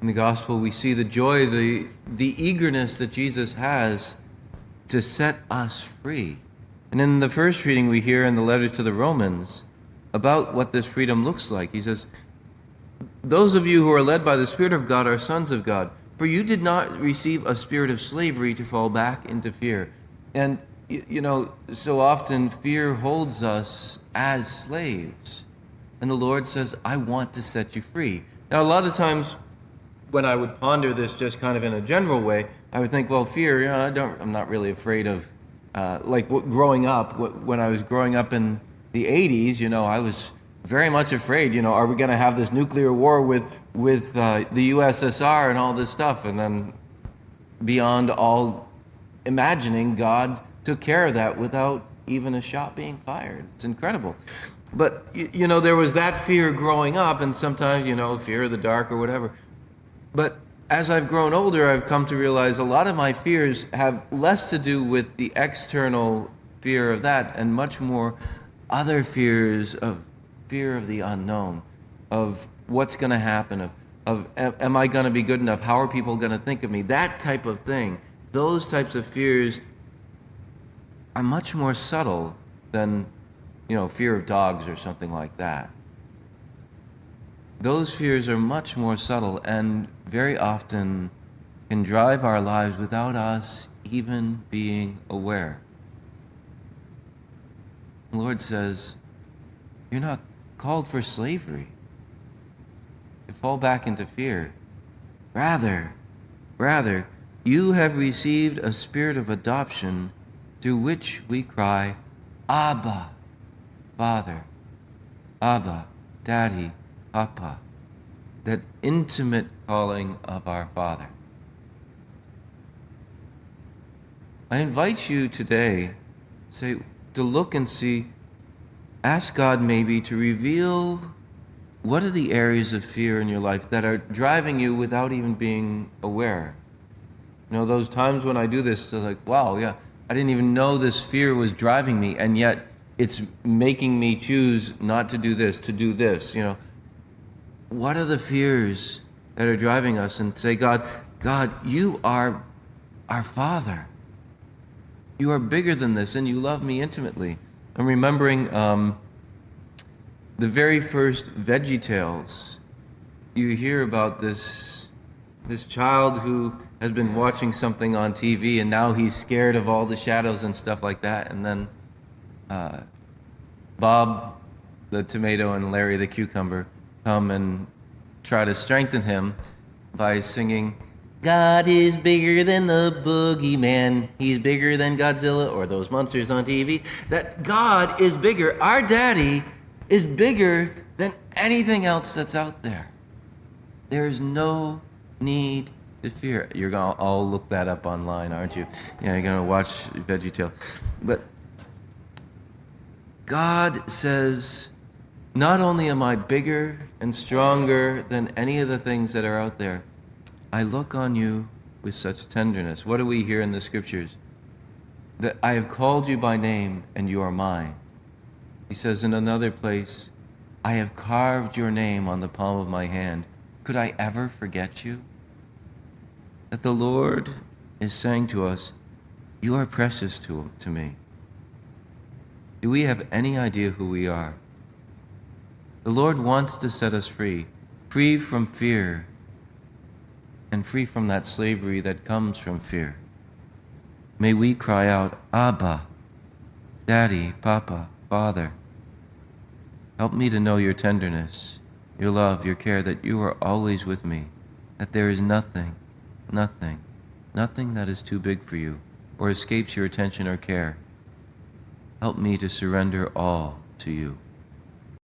In the gospel, we see the joy, the eagerness that Jesus has to set us free. And in the first reading, we hear in the letter to the Romans about what this freedom looks like. He says, "Those of you who are led by the Spirit of God are sons of God, for you did not receive a spirit of slavery to fall back into fear." And, so often fear holds us as slaves. And the Lord says, "I want to set you free." Now, a lot of times when I would ponder this just kind of in a general way, I would think, well, fear, I'm not really afraid of, growing up, when I was growing up in the 80s, I was very much afraid, are we going to have this nuclear war with the USSR and all this stuff? And then beyond all imagining, God took care of that without even a shot being fired. It's incredible. But, there was that fear growing up, and sometimes, fear of the dark or whatever. But as I've grown older, I've come to realize a lot of my fears have less to do with the external fear of that and much more other fears of fear of the unknown, of what's going to happen, of am I going to be good enough? How are people going to think of me? That type of thing. Those types of fears are much more subtle than, fear of dogs or something like that. Those fears are much more subtle and very often can drive our lives without us even being aware. The Lord says, you're not called for slavery, to fall back into fear. Rather, you have received a spirit of adoption through which we cry, Abba, Father, Abba, Daddy, Papa, that intimate calling of our Father. I invite you today, to look and see, ask God maybe to reveal what are the areas of fear in your life that are driving you without even being aware. Those times when I do this, it's like, wow, yeah, I didn't even know this fear was driving me, and yet it's making me choose not to do this, to do this, What are the fears that are driving us? And say, God, you are our Father. You are bigger than this, and you love me intimately. I'm remembering the very first VeggieTales. You hear about this child who has been watching something on TV, and now he's scared of all the shadows and stuff like that. And then Bob the tomato and Larry the cucumber come and try to strengthen him by singing, God is bigger than the boogeyman. He's bigger than Godzilla or those monsters on TV. That God is bigger. Our daddy is bigger than anything else that's out there. There is no need to fear. You're going to all look that up online, aren't you? Yeah, you're going to watch VeggieTales. But God says, not only am I bigger and stronger than any of the things that are out there, I look on you with such tenderness. What do we hear in the scriptures? That I have called you by name and you are mine. He says in another place, I have carved your name on the palm of my hand. Could I ever forget you? That the Lord is saying to us, you are precious to me. Do we have any idea who we are? The Lord wants to set us free from fear, and free from that slavery that comes from fear. May we cry out, Abba, Daddy, Papa, Father. Help me to know your tenderness, your love, your care, that you are always with me, that there is nothing that is too big for you or escapes your attention or care. Help me to surrender all to you.